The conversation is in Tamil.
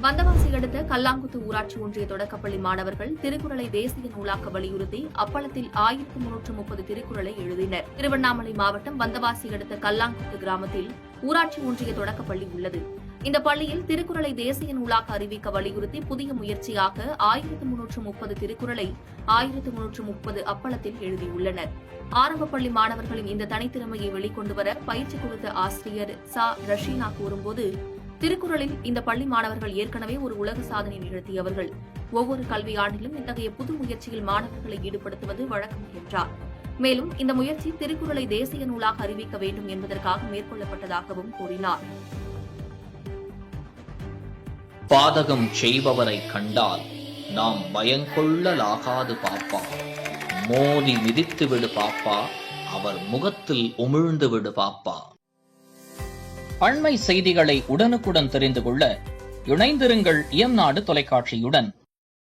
வந்தவாசி அடுத்த கல்லாங்குத்து ஊராட்சி ஒன்றிய தொடக்கப்பள்ளி மாணவர்கள் திருக்குறளை தேசிய நூலாக்க வலியுறுத்தி அப்பளத்தில் 1330 திருக்குறளை எழுதினர். திருவண்ணாமலை மாவட்டம் வந்தவாசி அடுத்த கல்லாங்குத்து கிராமத்தில் ஊராட்சி ஒன்றிய தொடக்கப்பள்ளி உள்ளது. இந்த பள்ளியில் திருக்குறளை தேசிய நூலாக்க அறிவிக்க வலியுறுத்தி புதிய முயற்சியாக 1330 திருக்குறளை 1330 அப்பளத்தில் எழுதியுள்ளனர். ஆரம்ப பள்ளி மாணவர்களின் இந்த தனித்திறமையை வெளிக்கொண்டுவர பயிற்சி கொடுத்த ஆசிரியர் ரஷீனா கூறும்போது, திருக்குறளில் இந்த பள்ளி மாணவர்கள் ஏற்கனவே ஒரு உலக சாதனை நிகழ்த்தியவர்கள். ஒவ்வொரு கல்வியாண்டிலும் இத்தகைய புது முயற்சியில் மாணவர்களை ஈடுபடுத்துவது வழக்கம் என்றார். மேலும் இந்த முயற்சி திருக்குறளை தேசிய நூலாக அறிவிக்க வேண்டும் என்பதற்காக மேற்கொள்ளப்பட்டதாகவும் கூறினார். பாதகம் செய்பவரை கண்டால் நாம் பயங்கொள்ளலாகாது பாப்பா, மோதி மிதித்து விடு பாப்பா, அவர் முகத்தில் உமிழ்ந்து விடு பாப்பா. அண்மை செய்திகளை உடனுக்குடன் தெரிந்து கொள்ள இணைந்திருங்கள் இயம்நாடு தொலைக்காட்சியுடன்.